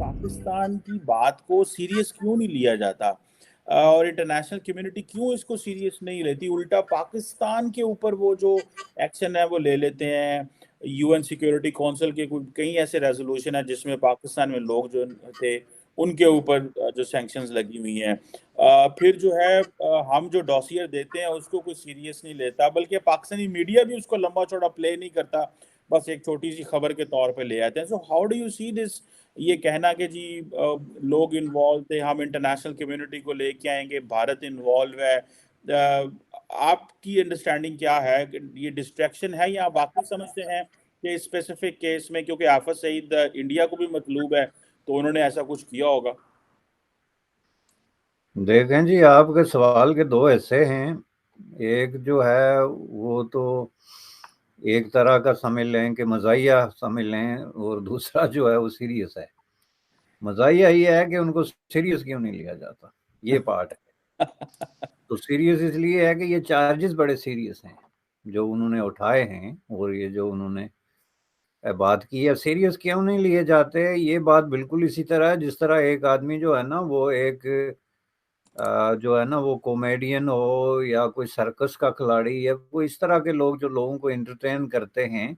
پاکستان کی بات کو سیریس کیوں نہیں لیا جاتا اور انٹرنیشنل کمیونٹی کیوں اس کو سیریس نہیں لیتی؟ الٹا پاکستان کے اوپر وہ جو ایکشن ہے وہ لے لیتے ہیں. یو این سیکیورٹی کونسل کے کئی ایسے ریزولوشن ہیں جس میں پاکستان میں لوگ جو تھے ان کے اوپر جو سینکشنز لگی ہوئی ہیں. پھر جو ہے ہم جو ڈاسیر دیتے ہیں اس کو کوئی سیریس نہیں لیتا، بلکہ پاکستانی میڈیا بھی اس کو لمبا چوڑا پلے نہیں کرتا، بس ایک چھوٹی سی خبر کے طور پہ لے آتے ہیں. سو ہاؤ ڈو یو سی دس؟ یہ کہنا کہ جی لوگ انوالو تھے، ہم انٹرنیشنل کمیونٹی کو لے کے آئیں گے، بھارت انوالو ہے، آپ کی انڈرسٹینڈنگ کیا ہے؟ یہ ڈسٹریکشن ہے یا آپ واقعی سمجھتے ہیں کہ اسپیسیفک کیس میں کیونکہ آفت سعید انڈیا کو بھی مطلوب ہے تو انہوں نے ایسا کچھ کیا ہوگا؟ دیکھیں جی، آپ کے سوال کے دو حصے ہیں. ایک جو ہے وہ تو ایک طرح کا سمجھ لیں کہ مزاحیہ سمجھ لیں، اور دوسرا جو ہے وہ سیریس ہے. مزاحیہ یہ ہے کہ ان کو سیریس کیوں نہیں لیا جاتا، یہ پارٹ ہے. تو سیریس اس لیے ہے کہ یہ چارجز بڑے سیریس ہیں جو انہوں نے اٹھائے ہیں، اور یہ جو انہوں نے بات کی ہے. سیریس کیوں نہیں لیے جاتے؟ یہ بات بالکل اسی طرح ہے جس طرح ایک آدمی جو ہے نا وہ ایک جو ہے نا وہ کامیڈین ہو یا کوئی سرکس کا کھلاڑی یا کوئی اس طرح کے لوگ جو لوگوں کو انٹرٹین کرتے ہیں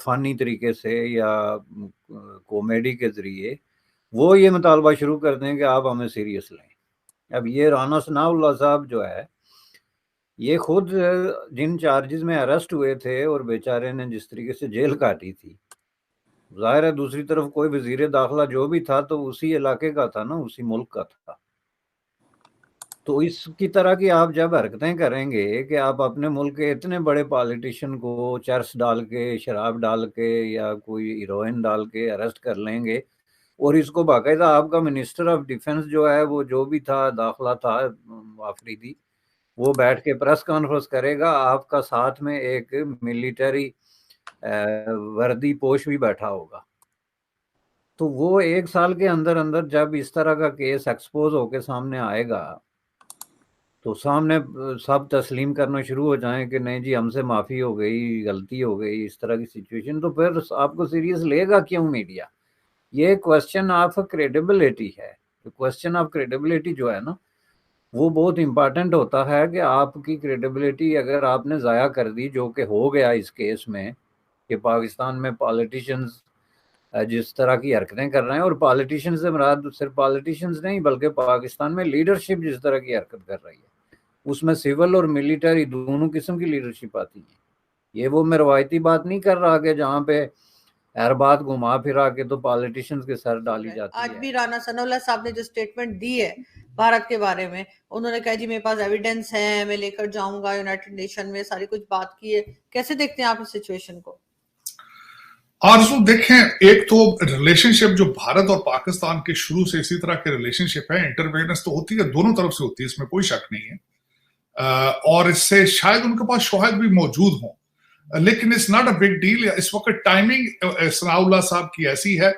فانی طریقے سے یا کامیڈی کے ذریعے، وہ یہ مطالبہ شروع کر دیں کہ آپ ہمیں سیریس لیں. اب یہ رانا ثناء اللہ صاحب جو ہے یہ خود جن چارجز میں اریسٹ ہوئے تھے اور بیچارے نے جس طریقے سے جیل کاٹی تھی، ظاہر ہے دوسری طرف کوئی وزیر داخلہ جو بھی تھا تو اسی علاقے کا تھا نا، اسی ملک کا تھا. تو اس کی طرح کی آپ جب حرکتیں کریں گے کہ آپ اپنے ملک کے اتنے بڑے پالیٹیشین کو چرس ڈال کے، شراب ڈال کے یا کوئی ہیروئن ڈال کے اریسٹ کر لیں گے، اور اس کو باقاعدہ آپ کا منسٹر آف ڈیفنس جو ہے وہ جو بھی تھا داخلہ تھا آفریدی، وہ بیٹھ کے پریس کانفرنس کرے گا، آپ کا ساتھ میں ایک ملٹری وردی پوش بھی بیٹھا ہوگا. تو وہ ایک سال کے اندر اندر جب اس طرح کا کیس ایکسپوز ہو کے سامنے آئے گا تو سامنے سب تسلیم کرنا شروع ہو جائیں کہ نہیں جی ہم سے معافی ہو گئی، غلطی ہو گئی، اس طرح کی سچویشن، تو پھر آپ کو سیریس لے گا کیوں میڈیا؟ یہ کوسچن آف کریڈیبلٹی ہے. کوسچن آف کریڈیبلٹی جو ہے نا وہ بہت امپارٹنٹ ہوتا ہے کہ آپ کی کریڈیبلٹی اگر آپ نے ضائع کر دی، جو کہ ہو گیا اس کیس میں، کہ پاکستان میں پالیٹیشنز جس طرح کی حرکتیں کر رہے ہیں، اور پالیٹیشنز سے مراد صرف پالیٹیشنز نہیں بلکہ پاکستان میں لیڈرشپ جس طرح کی حرکت کر رہی ہے، اس میں سول اور ملٹری دونوں قسم کی لیڈرشپ آتی ہے. یہ وہ میں روایتی بات نہیں کر رہا کہ جہاں پہ ہر بات گھما پھرا کے تو پالیٹیشنز کے سر ڈالی جاتی ہے. آج بھی رانا ثناء اللہ صاحب نے جو سٹیٹمنٹ دی ہے بھارت کے بارے میں، انہوں نے کہا جی میرے پاس ایویڈنس ہے، میں لے کر جاؤں گا یونائٹڈ نیشن میں، ساری کچھ بات کی ہے. کیسے دیکھتے ہیں آپ اس سچویشن کو؟ آرزو دیکھیں، ایک تو ریلیشن شپ جو بھارت اور پاکستان کے شروع سے اسی طرح کے ریلیشن شپ ہے، انٹرویننس تو ہوتی ہے، دونوں طرف سے ہوتی ہے، اس میں کوئی شک نہیں ہے، اور اس سے شاید ان کے پاس شواہد بھی موجود ہوں، لیکن it's not a big deal. اس وقت ٹائمنگ ثناء اللہ صاحب کی ایسی ہے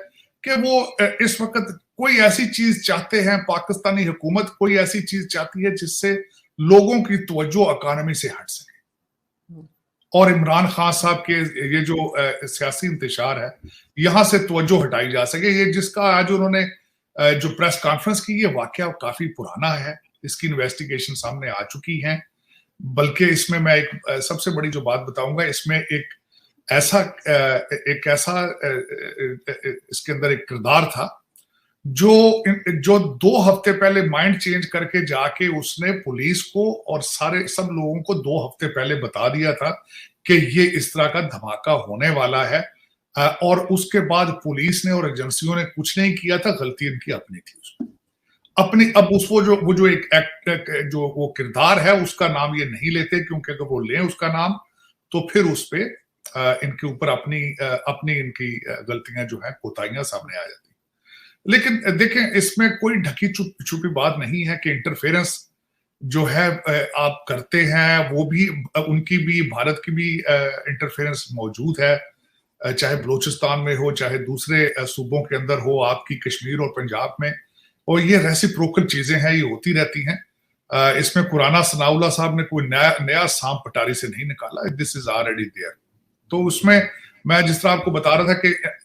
کہ وہ اس وقت کوئی ایسی چیز چاہتے ہیں، پاکستانی حکومت کوئی ایسی چیز چاہتی ہے جس سے لوگوں کی توجہ اکانومی سے ہٹ سکے، اور عمران خان صاحب کے یہ جو سیاسی انتشار ہے یہاں سے توجہ ہٹائی جا سکے. یہ جس کا آج انہوں نے جو پریس کانفرنس کی، یہ واقعہ کافی پرانا ہے، اس کی انویسٹیگیشن سامنے آ چکی ہیں، بلکہ اس میں ایک سب سے بڑی جو بات بتاؤں گا، اس میں ایک ایسا اس کے اندر ایک کردار تھا جو 2 ہفتے پہلے مائنڈ چینج کر کے جا کے اس نے پولیس کو اور سب لوگوں کو 2 ہفتے پہلے بتا دیا تھا کہ یہ اس طرح کا دھماکہ ہونے والا ہے، اور اس کے بعد پولیس نے اور ایجنسیوں نے کچھ نہیں کیا تھا. غلطی ان کی اپنی تھی، اس میں اپنی. اب اس وہ جو ایک ایکٹ جو وہ کردار ہے اس کا نام یہ نہیں لیتے، کیونکہ اگر وہ لیں اس کا نام تو پھر اس پہ ان کے اوپر اپنی ان کی غلطیاں جو ہیں، کوتاہیاں سامنے آ جاتی. لیکن دیکھیں اس میں کوئی ڈھکی چھپی بات نہیں ہے کہ انٹرفیرنس جو ہے آپ کرتے ہیں، وہ بھی ان کی بھی بھارت کی بھی انٹرفیرنس موجود ہے، چاہے بلوچستان میں ہو، چاہے دوسرے صوبوں کے اندر ہو، آپ کی کشمیر اور پنجاب میں، اور یہ ریسیپروکل چیزیں ہیں، یہ ہوتی رہتی ہیں. اس میں رانا ثناء اللہ صاحب نے کوئی نیا سانپ پٹاری سے نہیں نکالا، دس از آلریڈی دیئر. تو اس میں جس طرح آپ کو بتا رہا تھا کہ